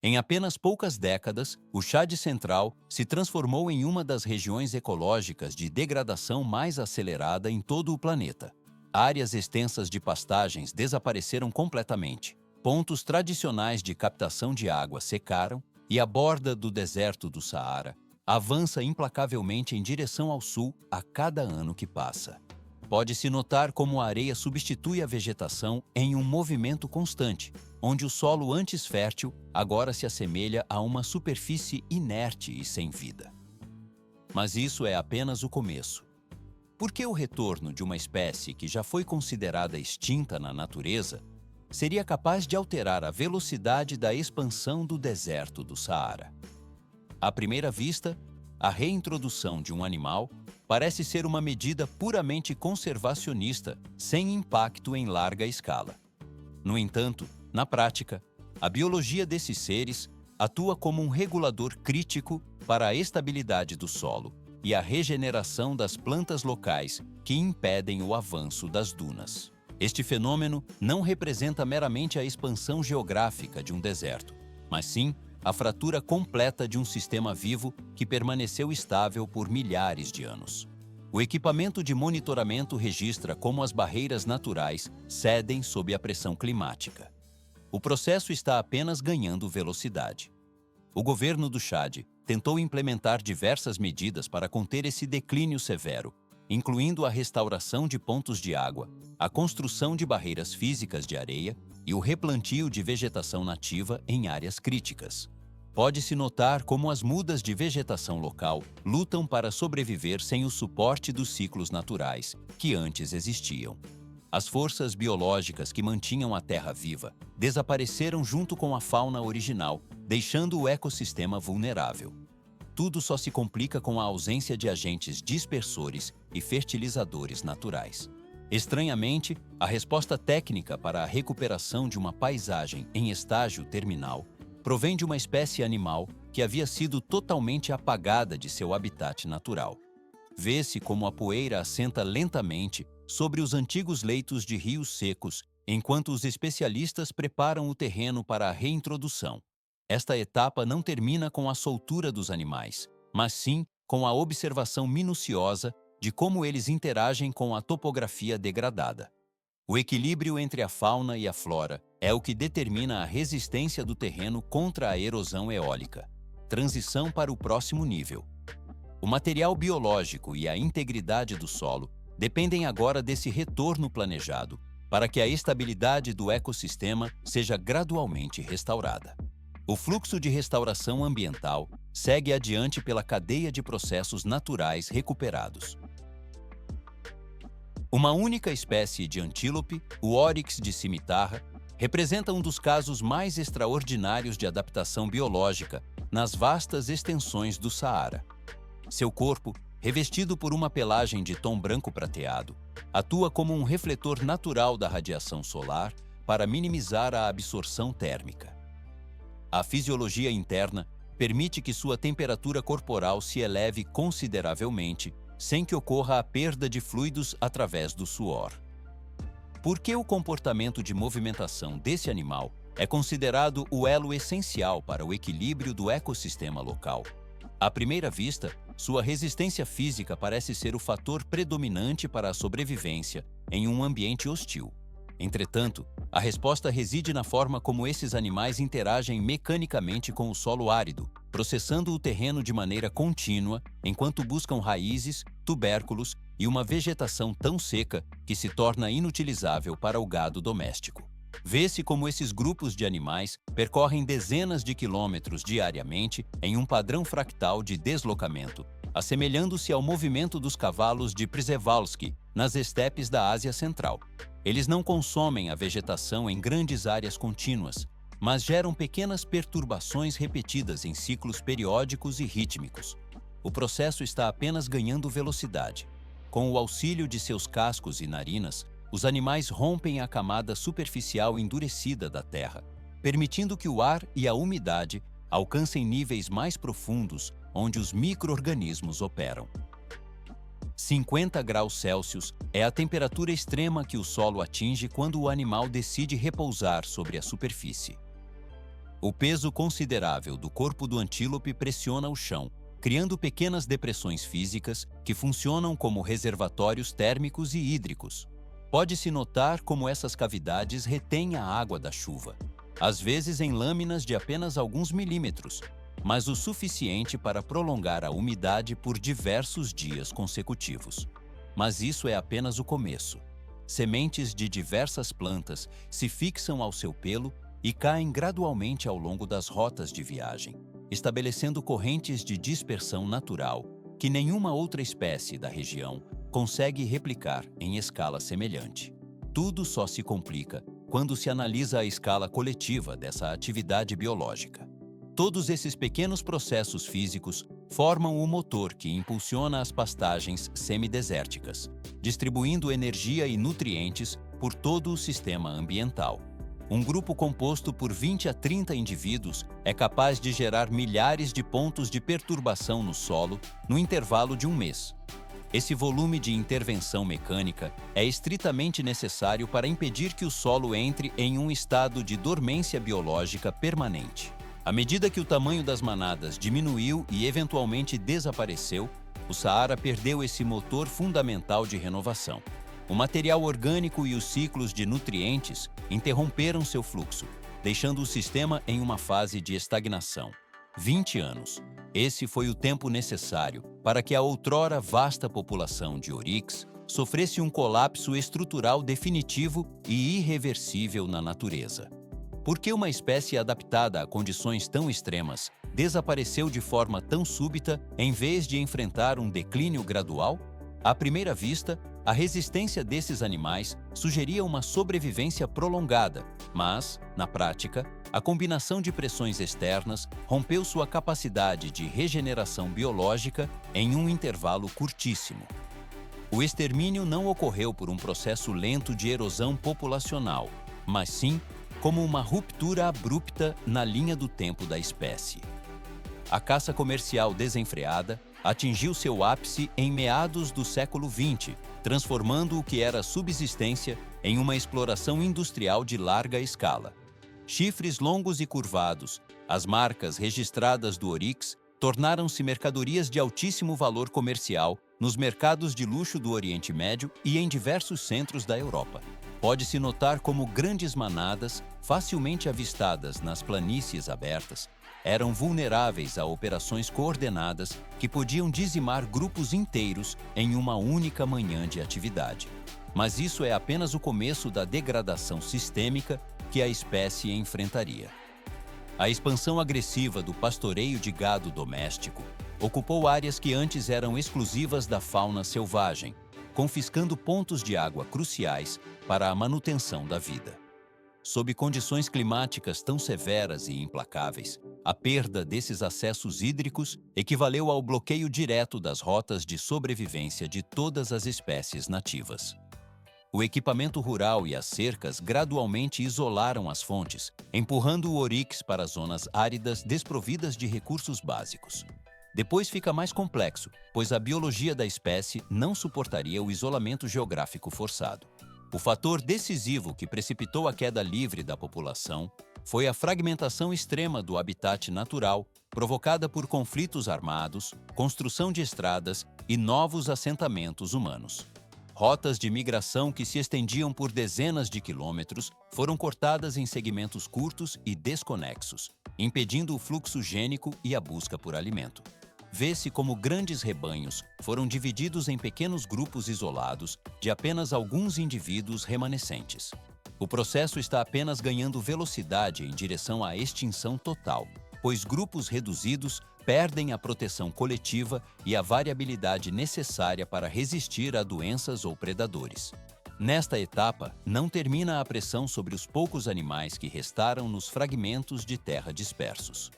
Em apenas poucas décadas, o Chad Central se transformou em uma das regiões ecológicas de degradação mais acelerada em todo o planeta. Áreas extensas de pastagens desapareceram completamente. Pontos tradicionais de captação de água secaram e a borda do deserto do Saara avança implacavelmente em direção ao sul a cada ano que passa. Pode-se notar como a areia substitui a vegetação em um movimento constante, onde o solo antes fértil agora se assemelha a uma superfície inerte e sem vida. Mas isso é apenas o começo. Por que o retorno de uma espécie que já foi considerada extinta na natureza seria capaz de alterar a velocidade da expansão do deserto do Saara? À primeira vista, a reintrodução de um animal parece ser uma medida puramente conservacionista, sem impacto em larga escala. No entanto, na prática, a biologia desses seres atua como um regulador crítico para a estabilidade do solo e a regeneração das plantas locais que impedem o avanço das dunas. Este fenômeno não representa meramente a expansão geográfica de um deserto, mas sim a fratura completa de um sistema vivo que permaneceu estável por milhares de anos. O equipamento de monitoramento registra como as barreiras naturais cedem sob a pressão climática. O processo está apenas ganhando velocidade. O governo do Chad tentou implementar diversas medidas para conter esse declínio severo, incluindo a restauração de pontos de água, a construção de barreiras físicas de areia e o replantio de vegetação nativa em áreas críticas. Pode-se notar como as mudas de vegetação local lutam para sobreviver sem o suporte dos ciclos naturais que antes existiam. As forças biológicas que mantinham a terra viva desapareceram junto com a fauna original, deixando o ecossistema vulnerável. Tudo só se complica com a ausência de agentes dispersores e fertilizadores naturais. Estranhamente, a resposta técnica para a recuperação de uma paisagem em estágio terminal provém de uma espécie animal que havia sido totalmente apagada de seu habitat natural. Vê-se como a poeira assenta lentamente sobre os antigos leitos de rios secos, enquanto os especialistas preparam o terreno para a reintrodução. Esta etapa não termina com a soltura dos animais, mas sim com a observação minuciosa de como eles interagem com a topografia degradada. O equilíbrio entre a fauna e a flora é o que determina a resistência do terreno contra a erosão eólica. Transição para o próximo nível. O material biológico e a integridade do solo dependem agora desse retorno planejado, para que a estabilidade do ecossistema seja gradualmente restaurada. O fluxo de restauração ambiental segue adiante pela cadeia de processos naturais recuperados. Uma única espécie de antílope, o Oryx de cimitarra, representa um dos casos mais extraordinários de adaptação biológica nas vastas extensões do Saara. Seu corpo, revestido por uma pelagem de tom branco prateado, atua como um refletor natural da radiação solar para minimizar a absorção térmica. A fisiologia interna permite que sua temperatura corporal se eleve consideravelmente, sem que ocorra a perda de fluidos através do suor. Por que o comportamento de movimentação desse animal é considerado o elo essencial para o equilíbrio do ecossistema local? À primeira vista, sua resistência física parece ser o fator predominante para a sobrevivência em um ambiente hostil. Entretanto, a resposta reside na forma como esses animais interagem mecanicamente com o solo árido, processando o terreno de maneira contínua enquanto buscam raízes, tubérculos e uma vegetação tão seca que se torna inutilizável para o gado doméstico. Vê-se como esses grupos de animais percorrem dezenas de quilômetros diariamente em um padrão fractal de deslocamento, assemelhando-se ao movimento dos cavalos de Przewalski nas estepes da Ásia Central. Eles não consomem a vegetação em grandes áreas contínuas, mas geram pequenas perturbações repetidas em ciclos periódicos e rítmicos. O processo está apenas ganhando velocidade. Com o auxílio de seus cascos e narinas, os animais rompem a camada superficial endurecida da terra, permitindo que o ar e a umidade alcancem níveis mais profundos onde os micro-organismos operam. 50 graus Celsius é a temperatura extrema que o solo atinge quando o animal decide repousar sobre a superfície. O peso considerável do corpo do antílope pressiona o chão, criando pequenas depressões físicas que funcionam como reservatórios térmicos e hídricos. Pode-se notar como essas cavidades retêm a água da chuva, às vezes em lâminas de apenas alguns milímetros, mas o suficiente para prolongar a umidade por diversos dias consecutivos. Mas isso é apenas o começo. Sementes de diversas plantas se fixam ao seu pelo e caem gradualmente ao longo das rotas de viagem, estabelecendo correntes de dispersão natural que nenhuma outra espécie da região consegue replicar em escala semelhante. Tudo só se complica quando se analisa a escala coletiva dessa atividade biológica. Todos esses pequenos processos físicos formam o motor que impulsiona as pastagens semidesérticas, distribuindo energia e nutrientes por todo o sistema ambiental. Um grupo composto por 20 a 30 indivíduos é capaz de gerar milhares de pontos de perturbação no solo no intervalo de um mês. Esse volume de intervenção mecânica é estritamente necessário para impedir que o solo entre em um estado de dormência biológica permanente. À medida que o tamanho das manadas diminuiu e eventualmente desapareceu, o Saara perdeu esse motor fundamental de renovação. O material orgânico e os ciclos de nutrientes interromperam seu fluxo, deixando o sistema em uma fase de estagnação. 20 anos. Esse foi o tempo necessário para que a outrora vasta população de oryx sofresse um colapso estrutural definitivo e irreversível na natureza. Por que uma espécie adaptada a condições tão extremas desapareceu de forma tão súbita em vez de enfrentar um declínio gradual? À primeira vista, a resistência desses animais sugeria uma sobrevivência prolongada, mas, na prática, a combinação de pressões externas rompeu sua capacidade de regeneração biológica em um intervalo curtíssimo. O extermínio não ocorreu por um processo lento de erosão populacional, mas sim como uma ruptura abrupta na linha do tempo da espécie. A caça comercial desenfreada atingiu seu ápice em meados do século XX, transformando o que era subsistência em uma exploração industrial de larga escala. Chifres longos e curvados, as marcas registradas do oryx, tornaram-se mercadorias de altíssimo valor comercial nos mercados de luxo do Oriente Médio e em diversos centros da Europa. Pode-se notar como grandes manadas, facilmente avistadas nas planícies abertas, eram vulneráveis a operações coordenadas que podiam dizimar grupos inteiros em uma única manhã de atividade. Mas isso é apenas o começo da degradação sistêmica que a espécie enfrentaria. A expansão agressiva do pastoreio de gado doméstico ocupou áreas que antes eram exclusivas da fauna selvagem, confiscando pontos de água cruciais para a manutenção da vida. Sob condições climáticas tão severas e implacáveis, a perda desses acessos hídricos equivaleu ao bloqueio direto das rotas de sobrevivência de todas as espécies nativas. O equipamento rural e as cercas gradualmente isolaram as fontes, empurrando o oryx para zonas áridas desprovidas de recursos básicos. Depois fica mais complexo, pois a biologia da espécie não suportaria o isolamento geográfico forçado. O fator decisivo que precipitou a queda livre da população foi a fragmentação extrema do habitat natural, provocada por conflitos armados, construção de estradas e novos assentamentos humanos. Rotas de migração que se estendiam por dezenas de quilômetros foram cortadas em segmentos curtos e desconexos, impedindo o fluxo gênico e a busca por alimento. Vê-se como grandes rebanhos foram divididos em pequenos grupos isolados de apenas alguns indivíduos remanescentes. O processo está apenas ganhando velocidade em direção à extinção total, pois grupos reduzidos perdem a proteção coletiva e a variabilidade necessária para resistir a doenças ou predadores. Nesta etapa, não termina a pressão sobre os poucos animais que restaram nos fragmentos de terra dispersos.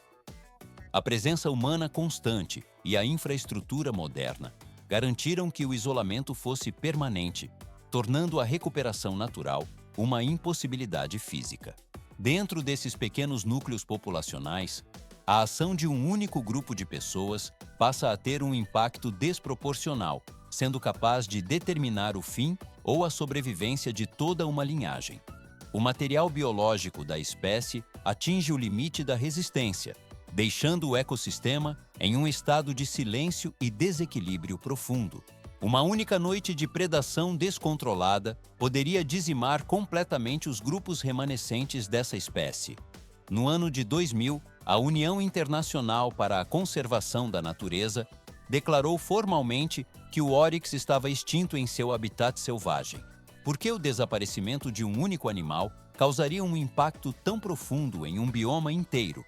A presença humana constante e a infraestrutura moderna garantiram que o isolamento fosse permanente, tornando a recuperação natural uma impossibilidade física. Dentro desses pequenos núcleos populacionais, a ação de um único grupo de pessoas passa a ter um impacto desproporcional, sendo capaz de determinar o fim ou a sobrevivência de toda uma linhagem. O material biológico da espécie atinge o limite da resistência, deixando o ecossistema em um estado de silêncio e desequilíbrio profundo. Uma única noite de predação descontrolada poderia dizimar completamente os grupos remanescentes dessa espécie. No ano de 2000, a União Internacional para a Conservação da Natureza declarou formalmente que o oryx estava extinto em seu habitat selvagem. Por que o desaparecimento de um único animal causaria um impacto tão profundo em um bioma inteiro?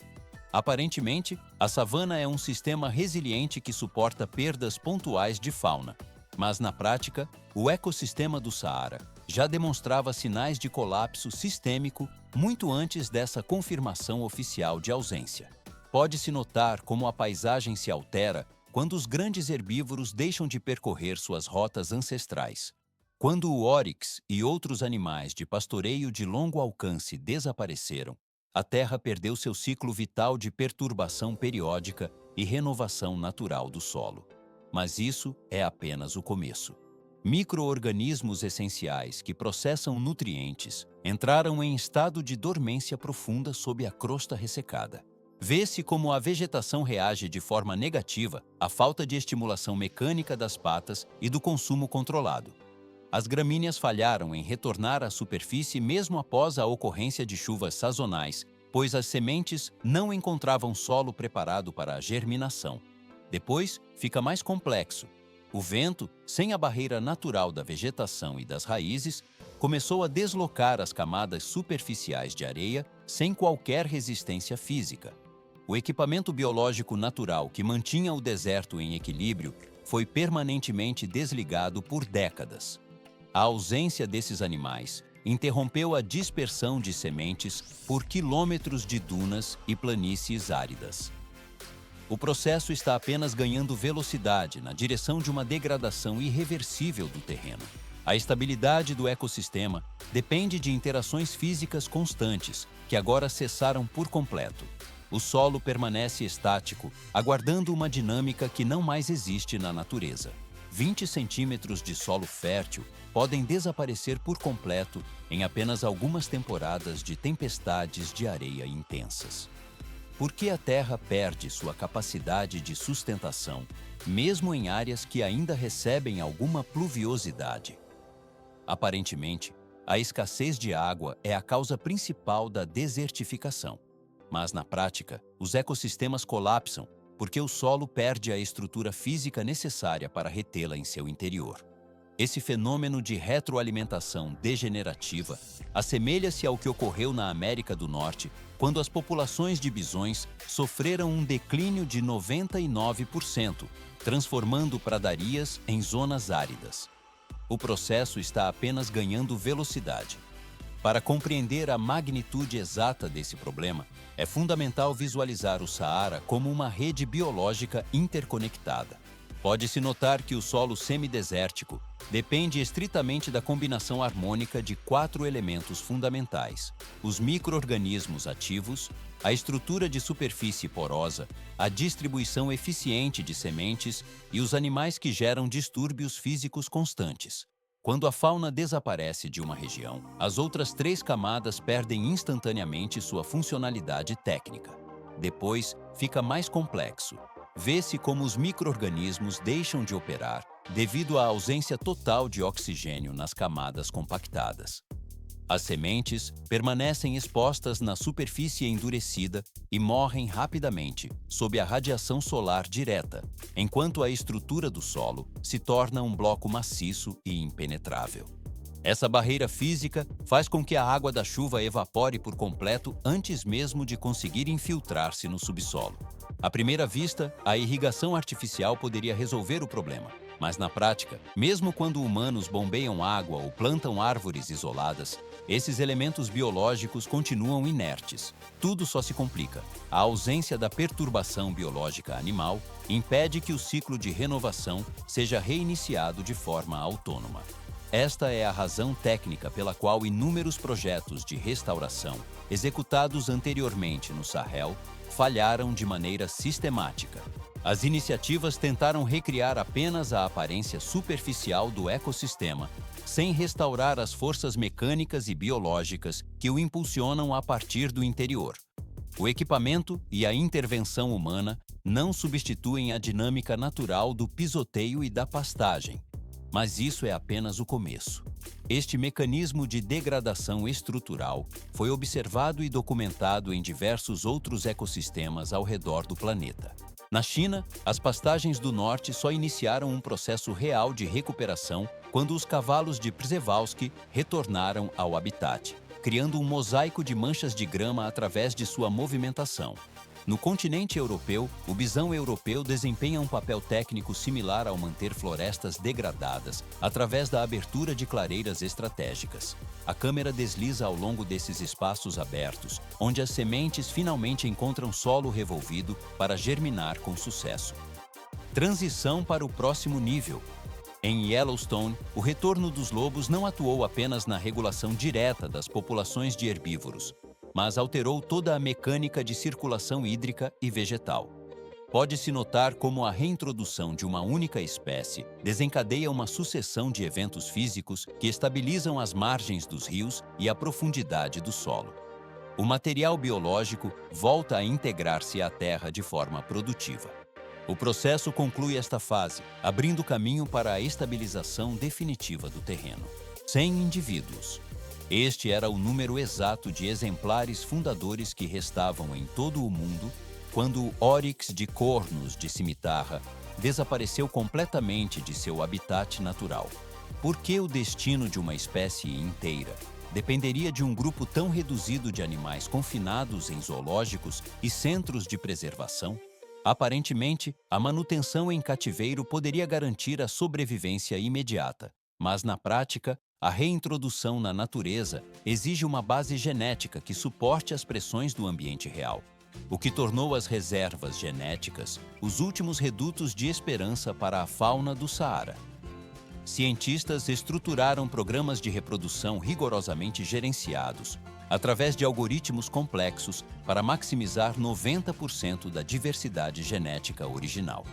Aparentemente, a savana é um sistema resiliente que suporta perdas pontuais de fauna. Mas, na prática, o ecossistema do Saara já demonstrava sinais de colapso sistêmico muito antes dessa confirmação oficial de ausência. Pode-se notar como a paisagem se altera quando os grandes herbívoros deixam de percorrer suas rotas ancestrais. Quando o oryx e outros animais de pastoreio de longo alcance desapareceram, a Terra perdeu seu ciclo vital de perturbação periódica e renovação natural do solo. Mas isso é apenas o começo. Micro-organismos essenciais que processam nutrientes entraram em estado de dormência profunda sob a crosta ressecada. Vê-se como a vegetação reage de forma negativa à falta de estimulação mecânica das patas e do consumo controlado. As gramíneas falharam em retornar à superfície mesmo após a ocorrência de chuvas sazonais, pois as sementes não encontravam solo preparado para a germinação. Depois, fica mais complexo. O vento, sem a barreira natural da vegetação e das raízes, começou a deslocar as camadas superficiais de areia sem qualquer resistência física. O equipamento biológico natural que mantinha o deserto em equilíbrio foi permanentemente desligado por décadas. A ausência desses animais interrompeu a dispersão de sementes por quilômetros de dunas e planícies áridas. O processo está apenas ganhando velocidade na direção de uma degradação irreversível do terreno. A estabilidade do ecossistema depende de interações físicas constantes, que agora cessaram por completo. O solo permanece estático, aguardando uma dinâmica que não mais existe na natureza. 20 centímetros de solo fértil podem desaparecer por completo em apenas algumas temporadas de tempestades de areia intensas. Por que a Terra perde sua capacidade de sustentação, mesmo em áreas que ainda recebem alguma pluviosidade? Aparentemente, a escassez de água é a causa principal da desertificação. Mas, na prática, os ecossistemas colapsam porque o solo perde a estrutura física necessária para retê-la em seu interior. Esse fenômeno de retroalimentação degenerativa assemelha-se ao que ocorreu na América do Norte quando as populações de bisões sofreram um declínio de 99%, transformando pradarias em zonas áridas. O processo está apenas ganhando velocidade. Para compreender a magnitude exata desse problema, é fundamental visualizar o Saara como uma rede biológica interconectada. Pode-se notar que o solo semidesértico depende estritamente da combinação harmônica de 4 elementos fundamentais: os micro-organismos ativos, a estrutura de superfície porosa, a distribuição eficiente de sementes e os animais que geram distúrbios físicos constantes. Quando a fauna desaparece de uma região, as outras 3 camadas perdem instantaneamente sua funcionalidade técnica. Depois, fica mais complexo. Vê-se como os micro-organismos deixam de operar devido à ausência total de oxigênio nas camadas compactadas. As sementes permanecem expostas na superfície endurecida e morrem rapidamente sob a radiação solar direta, enquanto a estrutura do solo se torna um bloco maciço e impenetrável. Essa barreira física faz com que a água da chuva evapore por completo antes mesmo de conseguir infiltrar-se no subsolo. À primeira vista, a irrigação artificial poderia resolver o problema, mas na prática, mesmo quando humanos bombeiam água ou plantam árvores isoladas, esses elementos biológicos continuam inertes. Tudo só se complica. A ausência da perturbação biológica animal impede que o ciclo de renovação seja reiniciado de forma autônoma. Esta é a razão técnica pela qual inúmeros projetos de restauração, executados anteriormente no Sahel, falharam de maneira sistemática. As iniciativas tentaram recriar apenas a aparência superficial do ecossistema, sem restaurar as forças mecânicas e biológicas que o impulsionam a partir do interior. O equipamento e a intervenção humana não substituem a dinâmica natural do pisoteio e da pastagem, mas isso é apenas o começo. Este mecanismo de degradação estrutural foi observado e documentado em diversos outros ecossistemas ao redor do planeta. Na China, as pastagens do norte só iniciaram um processo real de recuperação quando os cavalos de Przewalski retornaram ao habitat, criando um mosaico de manchas de grama através de sua movimentação. No continente europeu, o bisão europeu desempenha um papel técnico similar ao manter florestas degradadas através da abertura de clareiras estratégicas. A câmera desliza ao longo desses espaços abertos, onde as sementes finalmente encontram solo revolvido para germinar com sucesso. Transição para o próximo nível. Em Yellowstone, o retorno dos lobos não atuou apenas na regulação direta das populações de herbívoros, mas alterou toda a mecânica de circulação hídrica e vegetal. Pode-se notar como a reintrodução de uma única espécie desencadeia uma sucessão de eventos físicos que estabilizam as margens dos rios e a profundidade do solo. O material biológico volta a integrar-se à terra de forma produtiva. O processo conclui esta fase, abrindo caminho para a estabilização definitiva do terreno. 100 indivíduos. Este era o número exato de exemplares fundadores que restavam em todo o mundo quando o Oryx de cornos de cimitarra desapareceu completamente de seu habitat natural. Por que o destino de uma espécie inteira dependeria de um grupo tão reduzido de animais confinados em zoológicos e centros de preservação? Aparentemente, a manutenção em cativeiro poderia garantir a sobrevivência imediata, mas na prática, a reintrodução na natureza exige uma base genética que suporte as pressões do ambiente real, o que tornou as reservas genéticas os últimos redutos de esperança para a fauna do Saara. Cientistas estruturaram programas de reprodução rigorosamente gerenciados, através de algoritmos complexos para maximizar 90% da diversidade genética original.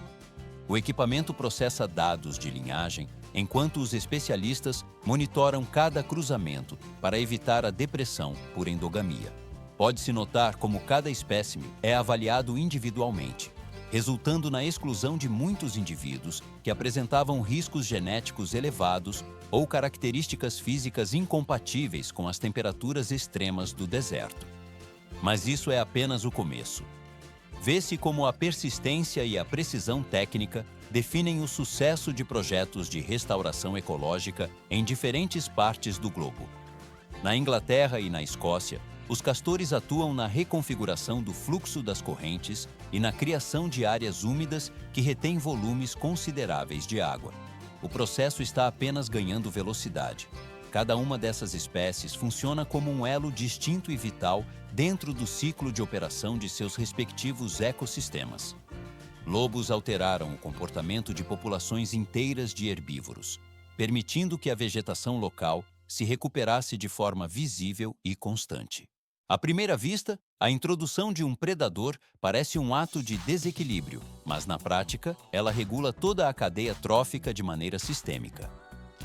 O equipamento processa dados de linhagem, enquanto os especialistas monitoram cada cruzamento para evitar a depressão por endogamia. Pode-se notar como cada espécime é avaliado individualmente, resultando na exclusão de muitos indivíduos que apresentavam riscos genéticos elevados ou características físicas incompatíveis com as temperaturas extremas do deserto. Mas isso é apenas o começo. Vê-se como a persistência e a precisão técnica definem o sucesso de projetos de restauração ecológica em diferentes partes do globo. Na Inglaterra e na Escócia, os castores atuam na reconfiguração do fluxo das correntes e na criação de áreas úmidas que retêm volumes consideráveis de água. O processo está apenas ganhando velocidade. Cada uma dessas espécies funciona como um elo distinto e vital dentro do ciclo de operação de seus respectivos ecossistemas. Lobos alteraram o comportamento de populações inteiras de herbívoros, permitindo que a vegetação local se recuperasse de forma visível e constante. À primeira vista, a introdução de um predador parece um ato de desequilíbrio, mas na prática, ela regula toda a cadeia trófica de maneira sistêmica.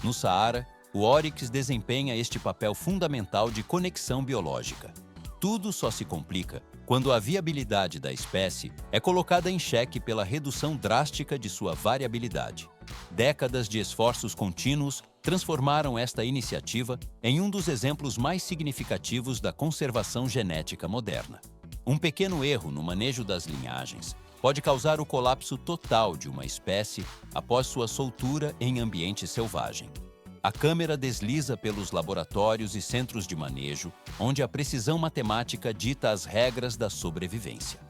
No Saara, o Oryx desempenha este papel fundamental de conexão biológica. Tudo só se complica quando a viabilidade da espécie é colocada em xeque pela redução drástica de sua variabilidade. Décadas de esforços contínuos transformaram esta iniciativa em um dos exemplos mais significativos da conservação genética moderna. Um pequeno erro no manejo das linhagens pode causar o colapso total de uma espécie após sua soltura em ambiente selvagem. A câmera desliza pelos laboratórios e centros de manejo, onde a precisão matemática dita as regras da sobrevivência.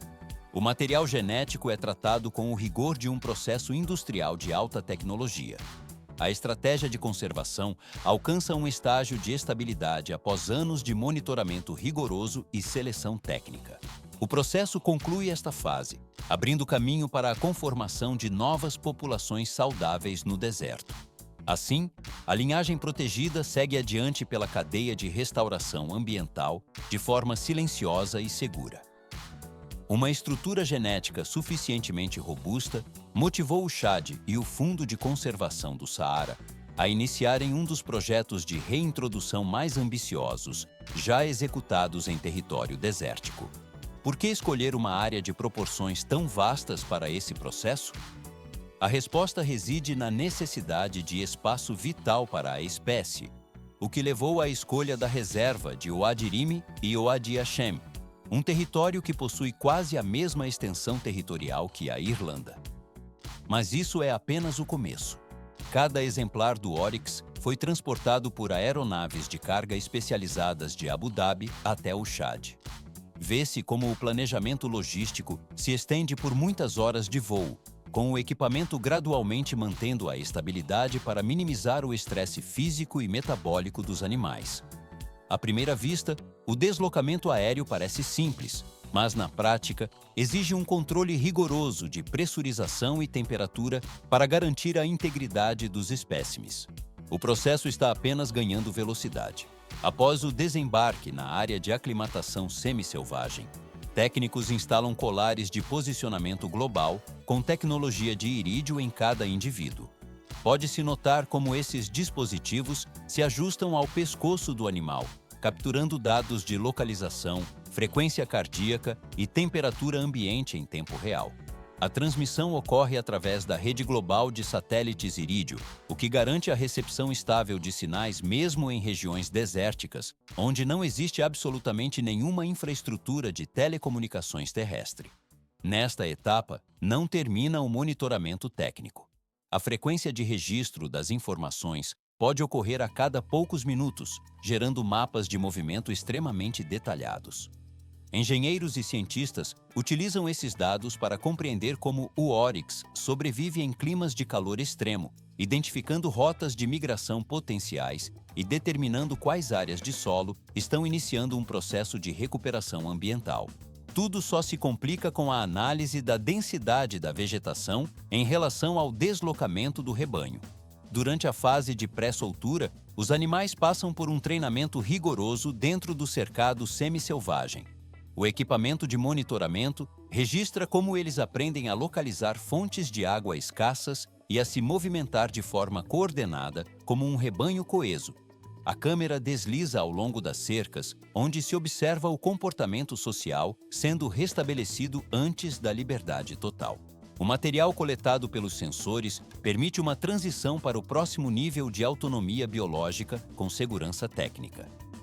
O material genético é tratado com o rigor de um processo industrial de alta tecnologia. A estratégia de conservação alcança um estágio de estabilidade após anos de monitoramento rigoroso e seleção técnica. O processo conclui esta fase, abrindo caminho para a conformação de novas populações saudáveis no deserto. Assim, a linhagem protegida segue adiante pela cadeia de restauração ambiental de forma silenciosa e segura. Uma estrutura genética suficientemente robusta motivou o Chad e o Fundo de Conservação do Saara a iniciarem um dos projetos de reintrodução mais ambiciosos já executados em território desértico. Por que escolher uma área de proporções tão vastas para esse processo? A resposta reside na necessidade de espaço vital para a espécie, o que levou à escolha da reserva de Oad Irimi e Oad Hashem, um território que possui quase a mesma extensão territorial que a Irlanda. Mas isso é apenas o começo. Cada exemplar do Oryx foi transportado por aeronaves de carga especializadas de Abu Dhabi até o Chad. Vê-se como o planejamento logístico se estende por muitas horas de voo, com o equipamento gradualmente mantendo a estabilidade para minimizar o estresse físico e metabólico dos animais. À primeira vista, o deslocamento aéreo parece simples, mas na prática exige um controle rigoroso de pressurização e temperatura para garantir a integridade dos espécimes. O processo está apenas ganhando velocidade. Após o desembarque na área de aclimatação semi-selvagem, técnicos instalam colares de posicionamento global com tecnologia de irídio em cada indivíduo. Pode-se notar como esses dispositivos se ajustam ao pescoço do animal, capturando dados de localização, frequência cardíaca e temperatura ambiente em tempo real. A transmissão ocorre através da rede global de satélites irídio, o que garante a recepção estável de sinais mesmo em regiões desérticas, onde não existe absolutamente nenhuma infraestrutura de telecomunicações terrestre. Nesta etapa, não termina o monitoramento técnico. A frequência de registro das informações pode ocorrer a cada poucos minutos, gerando mapas de movimento extremamente detalhados. Engenheiros e cientistas utilizam esses dados para compreender como o Oryx sobrevive em climas de calor extremo, identificando rotas de migração potenciais e determinando quais áreas de solo estão iniciando um processo de recuperação ambiental. Tudo só se complica com a análise da densidade da vegetação em relação ao deslocamento do rebanho. Durante a fase de pré-soltura, os animais passam por um treinamento rigoroso dentro do cercado semi-selvagem. O equipamento de monitoramento registra como eles aprendem a localizar fontes de água escassas e a se movimentar de forma coordenada como um rebanho coeso. A câmera desliza ao longo das cercas, onde se observa o comportamento social sendo restabelecido antes da liberdade total. O material coletado pelos sensores permite uma transição para o próximo nível de autonomia biológica com segurança técnica.